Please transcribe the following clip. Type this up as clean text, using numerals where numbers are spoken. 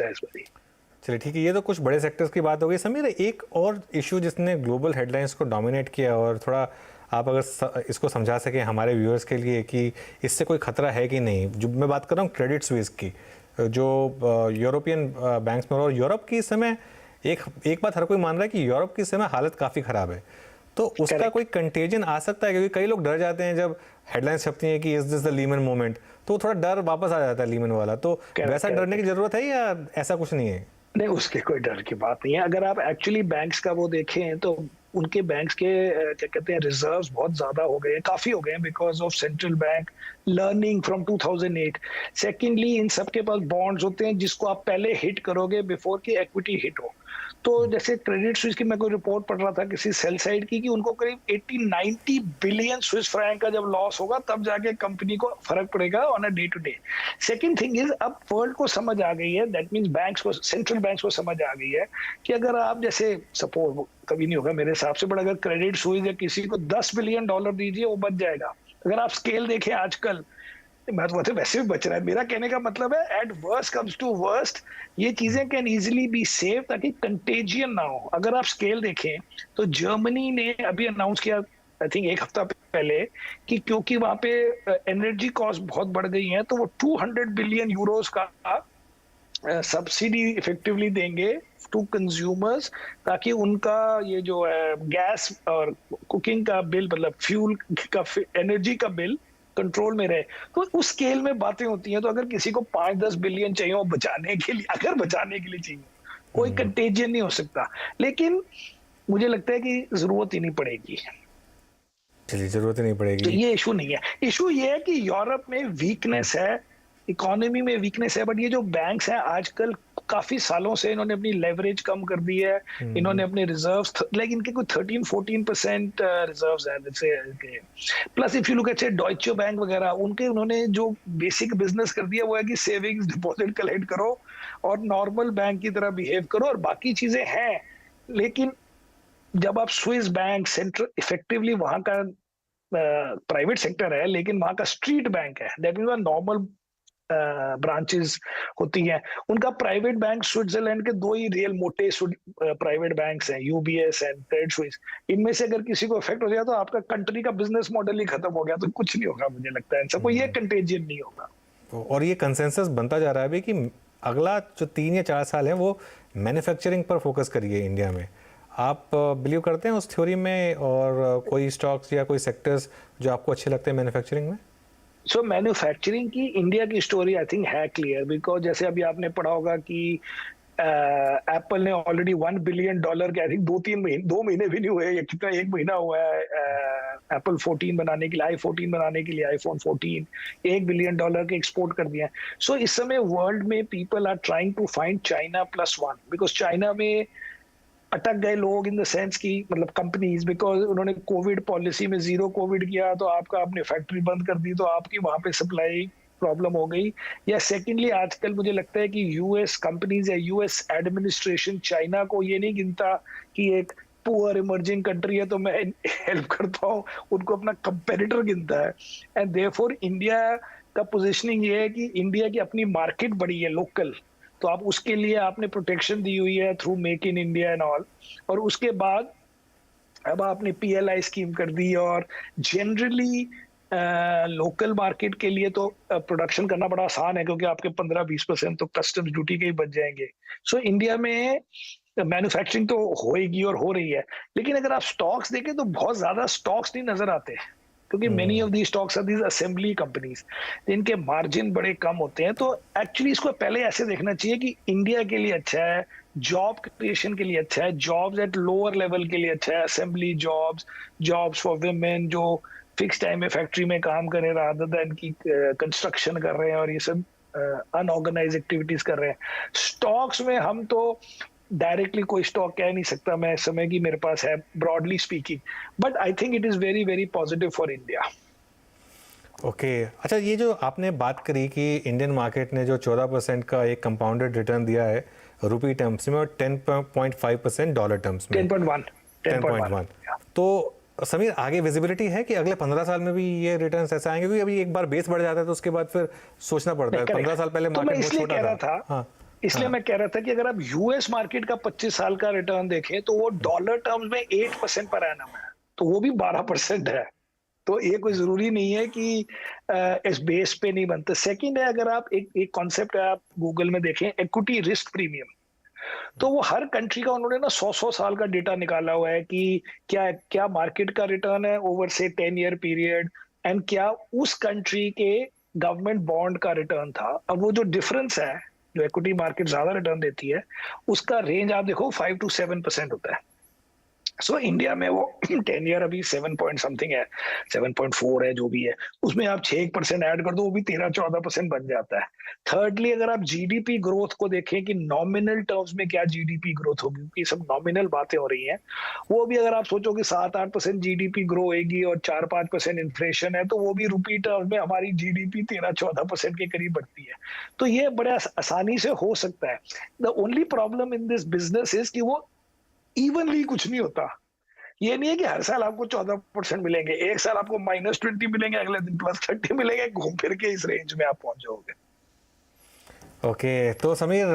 है इस बारी। चलिए ठीक है, ये तो कुछ बड़े सेक्टर्स की बात हो गई। समीर, एक और इशू जिसने ग्लोबल हेडलाइंस को डोमिनेट किया, और थोड़ा आप अगर इसको समझा सकें हमारे व्यूअर्स के लिए कि इससे कोई खतरा है कि नहीं, जो मैं बात कर रहा हूँ क्रेडिट स्विस की, जो यूरोपियन बैंक्स में, और यूरोप की इस समय एक बात हर कोई मान रहा है कि यूरोप की इस समय हालत काफ़ी ख़राब है, तो उसका कोई कंटेजन आ सकता है? क्योंकि कई लोग डर जाते हैं जब हेडलाइंस छपती हैं कि is this the Lehman moment, तो थोड़ा डर वापस आ जाता है लीमन वाला। तो वैसा डरने की ज़रूरत है या ऐसा कुछ नहीं है? नहीं, उसके कोई डर की बात नहीं है। अगर आप एक्चुअली बैंक्स का वो देखें तो उनके बैंक्स के क्या कहते हैं रिजर्व्स बहुत ज्यादा हो गए हैं, काफी हो गए हैं, because of central bank learning from 2008। Secondly, इन सबके पास बॉन्ड्स होते हैं जिसको आप पहले हिट करोगे बिफोर की इक्विटी हिट हो। तो जैसे क्रेडिट स्विस की मैं कोई रिपोर्ट पढ़ रहा था किसी सेल साइड की, कि उनको करीब 80-90 बिलियन स्विस फ्रैंक का जब लॉस होगा तब जाके कंपनी को फर्क पड़ेगा on a day to day. Second thing is, अब वर्ल्ड को समझ आ गई है, दैट मींस बैंक्स को, सेंट्रल बैंक्स को समझ आ गई है कि अगर आप, जैसे सपोज कभी नहीं होगा मेरे हिसाब से, बट अगर क्रेडिट स्विस या किसी को $10 बिलियन दीजिए वो बच जाएगा। अगर आप स्केल देखें आजकल, मैं तो वैसे भी बच रहा है। मेरा कहने का मतलब है, at worst comes to worst, ये चीजें कैन इजीली बी सेव ताकि कंटेजियन ना हो। अगर आप स्केल देखें तो जर्मनी ने अभी अनाउंस किया, आई थिंक एक हफ्ता पहले, कि क्योंकि वहां पे एनर्जी कॉस्ट बहुत बढ़ गई है तो वो 200 बिलियन यूरोस का सब्सिडी इफेक्टिवली देंगे टू कंज्यूमर्स, ताकि उनका ये जो है गैस और कुकिंग का बिल, मतलब फ्यूल का, एनर्जी का बिल कंट्रोल में रहे। तो उस स्केल में बातें होती हैं। तो अगर किसी को 5-10 बिलियन चाहिए वो बचाने के लिए, अगर बचाने के लिए चाहिए, कोई कंटेजियन नहीं हो सकता। लेकिन मुझे लगता है कि जरूरत ही नहीं पड़ेगी। चलिए, जरूरत ही नहीं पड़ेगी। तो ये इशू नहीं है। इशू ये है कि यूरोप में वीकनेस है, इकोनॉमी में वीकनेस है, बट ये जो बैंक्स हैं आजकल काफी सालों से इन्होंने अपनी लेवरेज कम कर दी है, इन्होंने अपने रिजर्व्स, लाइक इनके कुछ 13-14% रिजर्व्स हैं जैसे। Plus if you look at डॉइचे bank वगैरह, उनके उन्होंने जो बेसिक बिजनेस कर दिया वो है कि सेविंग्स डिपॉजिट कलेक्ट करो और नॉर्मल बैंक की तरह बिहेव करो, और बाकी चीजें हैं। लेकिन जब आप स्विस बैंक सेंट्रल इफेक्टिवली वहां का प्राइवेट सेक्टर है, लेकिन वहां का स्ट्रीट बैंक है, दैट मीन नॉर्मल ब्रांचेस होती हैं। उनका प्राइवेट बैंक, स्विट्जरलैंड के दो ही रियल मोटे प्राइवेट बैंक्स हैं, यूबीएस एंड क्रेडिट स्विस। इनमें से अगर किसी को इफेक्ट हो जाए तो आपका कंट्री का बिजनेस मॉडल ही खत्म हो गया, तो कुछ नहीं होगा। मुझे लगता है इनसे कोई ये कंटेजियन नहीं होगा। और ये कंसेंसस बनता जा रहा है अभी कि अगला जो 3 या 4 साल है वो मैन्युफैक्चरिंग पर फोकस करिए इंडिया में। आप बिलीव करते हैं उस थ्योरी में? और कोई स्टॉक्स या कोई सेक्टर्स जो आपको अच्छे लगते हैं मैन्युफैक्चरिंग में? सो मैन्युफैक्चरिंग की इंडिया की स्टोरी आई थिंक है क्लियर, बिकॉज जैसे अभी आपने पढ़ा होगा कि एप्पल ने ऑलरेडी $1 बिलियन के, आई थिंक 2 महीने भी नहीं हुए, कितना 1 महीना हुआ है एप्पल 14 बनाने के लिए, i14 बनाने के लिए, आईफोन 14 $1 बिलियन के एक्सपोर्ट कर दिया है। सो इस समय वर्ल्ड में people are trying to find China +1, because China में अटक गए लोग इन द सेंस की, मतलब कंपनीज, बिकॉज उन्होंने कोविड पॉलिसी में 0 कोविड किया, तो आपका आपने फैक्ट्री बंद कर दी, तो आपकी वहां पे सप्लाई प्रॉब्लम हो गई। या सेकेंडली, आजकल मुझे लगता है कि यूएस कंपनीज या यूएस एडमिनिस्ट्रेशन चाइना को ये नहीं गिनता कि एक पुअर इमर्जिंग कंट्री है तो मैं हेल्प करता हूँ, उनको अपना कंपेटिटर गिनता है। एंड देयरफॉर इंडिया का पोजिशनिंग ये है कि इंडिया की अपनी मार्केट बड़ी है लोकल, तो आप उसके लिए आपने प्रोटेक्शन दी हुई है through make in India and all. और उसके बाद अब आपने पीएलआई स्कीम कर दी, और जनरली लोकल मार्केट के लिए तो प्रोडक्शन करना बड़ा आसान है, क्योंकि आपके 15-20% तो कस्टम्स ड्यूटी के ही बच जाएंगे। सो इंडिया में मैन्युफैक्चरिंग तो होएगी और हो रही है। लेकिन अगर आप स्टॉक्स देखें तो बहुत ज्यादा स्टॉक्स नहीं नजर आते, क्योंकि many of the stocks are these assembly companies, इनके मार्जिन बड़े कम होते हैं। तो एक्चुअली इसको पहले ऐसे देखना चाहिए कि इंडिया के लिए अच्छा है, जॉब क्रिएशन के लिए अच्छा है, जॉब्स एट लोअर लेवल के लिए अच्छा है, assembly jobs, jobs for women जो फिक्स टाइम में फैक्ट्री में काम कर रहे हैं रादर देन की कंस्ट्रक्शन कर रहे हैं और ये सब अनऑर्गेनाइज एक्टिविटीज कर रहे हैं। स्टॉक्स में हम तो डायरेक्टली कोई स्टॉक कह नहीं सकता मैं इस समय की मेरे पास है, broadly speaking, but I think it is very very positive for India. Okay, अच्छा, ये जो आपने बात करी कि इंडियन मार्केट ने जो 14% का एक कंपाउंडेड रिटर्न दिया है रुपी टर्म्स में और 10.5% डॉलर टर्म्स में, 10.1, तो समीर आगे विजिबिलिटी है कि अगले 15 साल में भी ये रिटर्न्स ऐसा आएंगे? क्योंकि अभी एक बार बेस बढ़ जाता है तो उसके बाद फिर सोचना पड़ता है। 15 साल पहले मार्केट बहुत छोटा था। हाँ, इसलिए हाँ। मैं कह रहा था कि अगर आप यूएस मार्केट का 25 साल का रिटर्न देखें तो वो डॉलर टर्म्स में 8% पर एनम है, तो वो भी 12% है। तो ये कोई जरूरी नहीं है कि इस बेस पे नहीं बनते। सेकंड है, अगर आप एक कॉन्सेप्ट है, आप गूगल में देखें, इक्विटी रिस्क प्रीमियम, तो वो हर कंट्री का उन्होंने ना 100 साल का डेटा निकाला हुआ है कि क्या क्या मार्केट का रिटर्न है ओवर से 10 ईयर पीरियड, एंड क्या उस कंट्री के गवर्नमेंट बॉन्ड का रिटर्न था। अब वो जो डिफरेंस है, जो इक्विटी मार्केट ज्यादा रिटर्न देती है, उसका रेंज आप देखो 5 to 7% होता है। सो इंडिया में वो 10 ईयर अभी 7 पॉइंट समथिंग है, 7.4 है, जो भी है, उसमें आप 6% ऐड कर दो, वो भी 13-14% बन जाता है। थर्डली, अगर आप जीडीपी ग्रोथ को देखें कि नॉमिनल टर्म्स में क्या जीडीपी ग्रोथ होगी, क्योंकि सब नॉमिनल बातें हो रही हैं, वो भी अगर आप सोचो कि 7-8% जीडीपी ग्रो होगी और 4-5% इन्फ्लेशन है, तो वो भी रुपी टर्म्स में हमारी जीडीपी 13-14% के करीब बढ़ती है। तो ये बड़े आसानी से हो सकता है। The only problem in this business is कि वो इवनली कुछ नहीं होता। ये नहीं है कि हर साल आपको 14% मिलेंगे, एक साल आपको -20 मिलेंगे, अगले दिन +30 मिलेंगे, घूम फिर के इस रेंज में आप पहुंच जाओगे। ओके, तो समीर,